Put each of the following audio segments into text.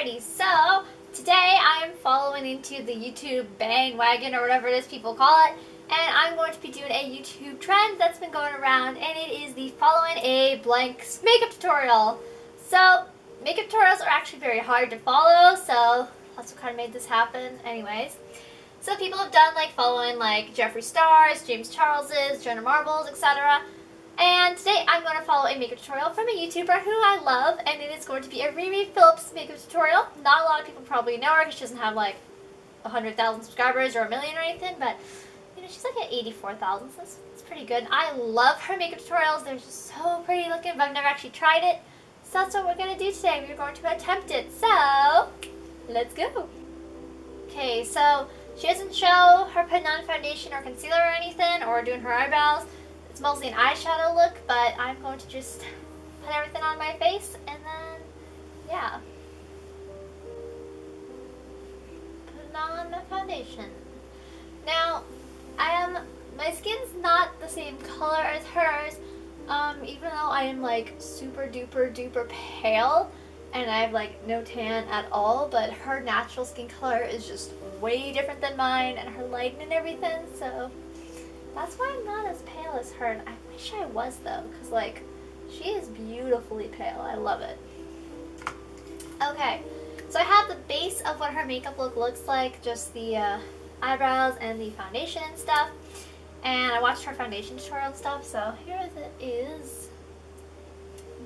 Alrighty, so today I am following into the YouTube bandwagon or whatever it is people call it, and I'm going to be doing a YouTube trend that's been going around, and it is the following a blank makeup tutorial. So makeup tutorials are actually very hard to follow, so that's what kind of made this happen. Anyways, so people have done like following like Jeffree Star's, James Charles's, Jenna Marbles, etc. And today I'm going to follow a makeup tutorial from a YouTuber who I love, and it is going to be a ReeRee Phillips makeup tutorial. Not a lot of people probably know her because she doesn't have like 100,000 subscribers or a million or anything, but you know, she's like at 84,000, so it's pretty good. I love her makeup tutorials. They're just so pretty looking, but I've never actually tried it. So that's what we're going to do today. We're going to attempt it. So, let's go. Okay, so she doesn't show her putting on foundation or concealer or anything, or doing her eyebrows. It's mostly an eyeshadow look, but I'm going to just put everything on my face and then, yeah, put on the foundation. Now, my skin's not the same color as hers, even though I am like super duper duper pale and I have like no tan at all, but her natural skin color is just way different than mine, and her lighting and everything, so that's why I'm not as pale as her. And I wish I was though, because like she is beautifully pale. I love it. Okay, so I have the base of what her makeup look looks like, just the eyebrows and the foundation and stuff. And I watched her foundation tutorial and stuff, so here it is.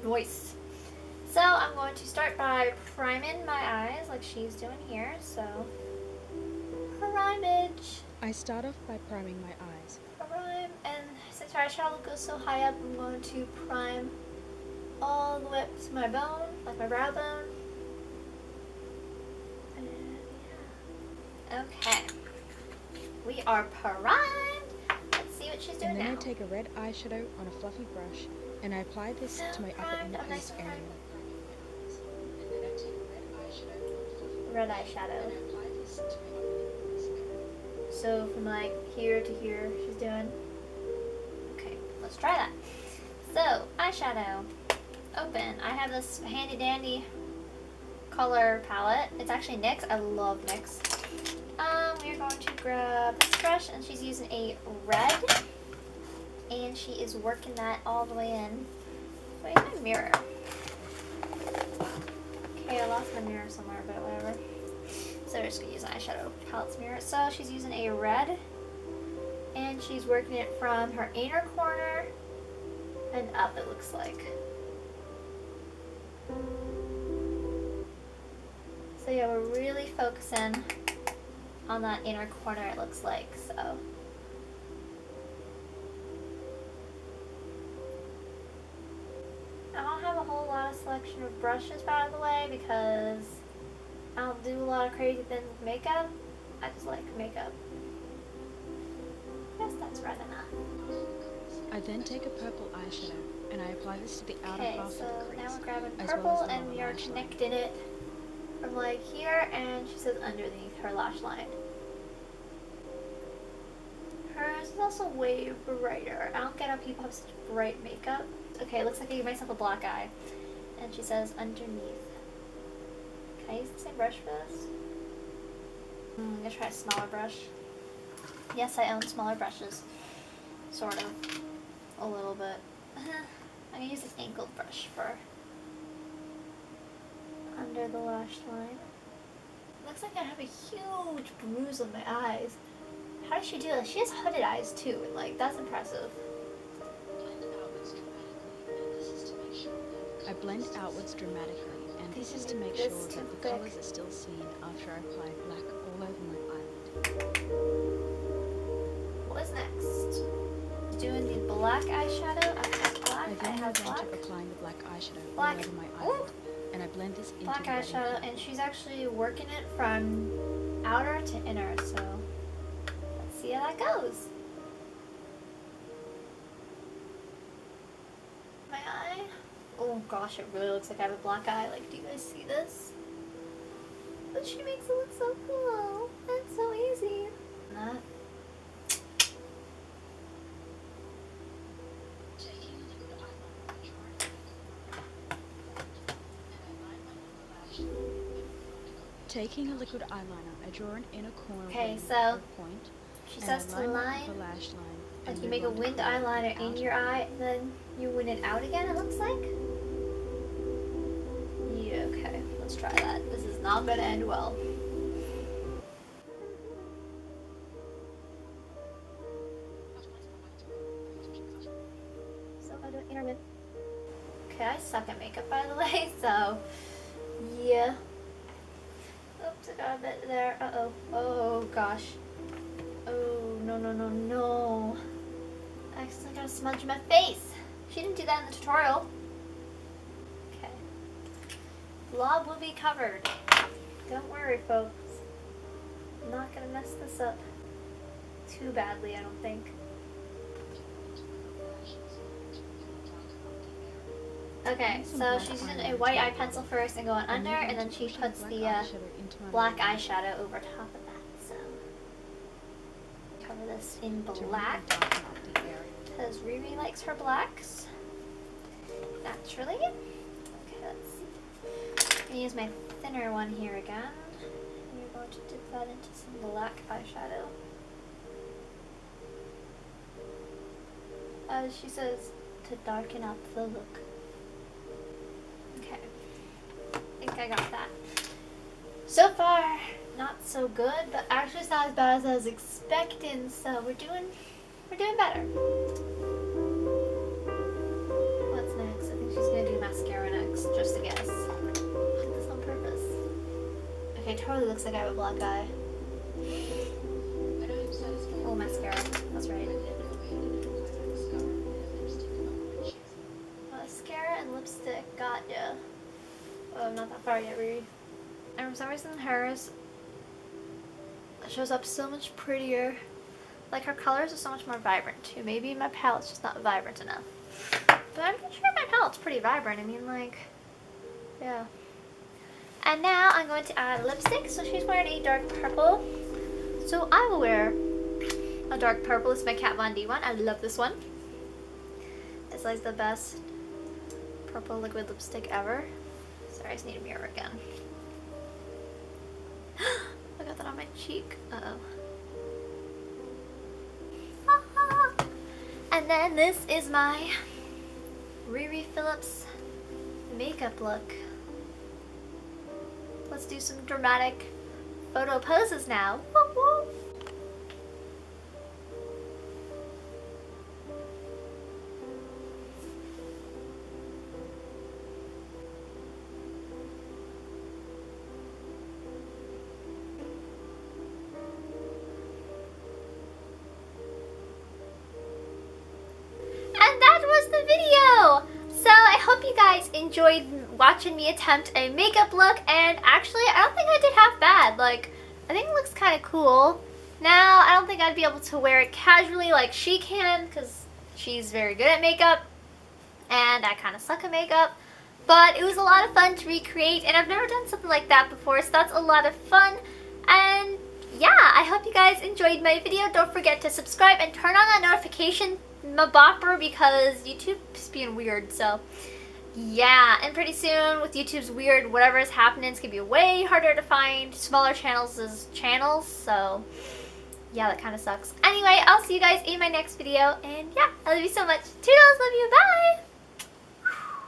Nice. So I'm going to start by priming my eyes like she's doing here. So primage. I start off by priming my eyes. Prime, and since her eyeshadow goes so high up, I'm going to prime all the way up to my bone, like my brow bone. And yeah. Okay. We are primed. Let's see what she's doing and then now. I take a red eyeshadow on a fluffy brush, and I apply this to my upper and nice east area. Red eyeshadow. So from like here to here, she's doing. Okay, let's try that. So eyeshadow, open. I have this handy dandy color palette. It's actually NYX. I love NYX. We're going to grab this brush, and she's using a red, and she is working that all the way in. Wait, my mirror. Okay, I lost my mirror somewhere, but whatever. So we're just going to use an eyeshadow palette's mirror. So she's using a red, and she's working it from her inner corner and up, it looks like. So yeah, we're really focusing on that inner corner, it looks like. So I don't have a whole lot of selection of brushes, by the way, because I don't do a lot of crazy things with makeup. I just like makeup. Yes, that's right enough. I then take a purple eyeshadow, and I apply this to the outer half of the so crease. now we're grabbing as purple, well as the and we lower are lash line. connecting it from like here, and she says underneath her lash line. Hers is also way brighter. I don't get how people have such bright makeup. Okay, it looks like I gave myself a black eye. And she says underneath. Can I use the same brush for this? I'm gonna try a smaller brush. Yes, I own smaller brushes. Sort of. A little bit. I'm gonna use this angled brush for under the lash line. Looks like I have a huge bruise on my eyes. How does she do that? She has hooded eyes too, and like, that's impressive. I blend outwards dramatically, and this is to make sure that the colours are still seen after I apply black all over my eyelid. What is next? Doing the black eyeshadow. I have black. I then have move on black. to applying the black eyeshadow Black. all over my eyelid, and I blend this into Black the red and eyeshadow, pink. and she's actually working it from outer to inner, so let's see how that goes. My eye. Oh gosh, it really looks like I have a black eye. Like, do you guys see this? But she makes it look so cool. That's so easy. That. taking a liquid eyeliner, I draw an inner corner Okay, wing so or point. she And says I to line my line, upper lash line. like and you move make a on to wind create the eyeliner in outer your corner. eye, and then you win it out again, it looks like. Yeah, okay, let's try that. This is not gonna end well. So I do intermittent. Okay, I suck at makeup, by the way, so yeah. Oops, I got a bit there. Uh-oh. Oh, gosh. Oh, no, no, no, no. I accidentally got a smudge in my face. She didn't do that in the tutorial. Okay. Blob will be covered. Don't worry, folks. I'm not gonna mess this up too badly, I don't think. Okay, so she's using a white eye pencil first and going under, and then she puts the black eyeshadow over top of that. So cover this in black because ReeRee likes her blacks naturally. Okay, let's see. I'm gonna use my thinner one here again. And you're going to dip that into some black eyeshadow. As she says, to darken up the look. Okay, I think I got that. So far, not so good, but actually it's not as bad as I was expecting, so we're doing better. What's next? I think she's gonna do mascara next, just a guess. I did this on purpose. Okay, totally looks like I have a black eye. Oh, mascara, that's right. Mascara and lipstick, got ya. Oh, I'm not that far yet, ReeRee. And for some reason hers shows up so much prettier. Like her colors are so much more vibrant too. Maybe my palette's just not vibrant enough. But I'm pretty sure my palette's pretty vibrant. I mean, like, yeah. And now I'm going to add lipstick. So she's wearing a dark purple. So I will wear a dark purple. It's my Kat Von D one. I love this one. It's like the best purple liquid lipstick ever. Sorry, I just need a mirror again. I got that on my cheek. Uh-oh. And then this is my ReeRee Phillips makeup look. Let's do some dramatic photo poses now. Woo woo. So I hope you guys enjoyed watching me attempt a makeup look, and actually I don't think I did half bad. Like, I think it looks kind of cool. Now I don't think I'd be able to wear it casually like she can because she's very good at makeup and I kind of suck at makeup, but it was a lot of fun to recreate, and I've never done something like that before, so that's a lot of fun. And yeah, I hope you guys enjoyed my video. Don't forget to subscribe and turn on that notification bopper because YouTube's being weird. So yeah, and pretty soon with YouTube's weird whatever is happening, it's gonna be way harder to find smaller channels as channels. So yeah, that kind of sucks. Anyway, I'll see you guys in my next video, and yeah, I love you so much. Toodles, love you, bye!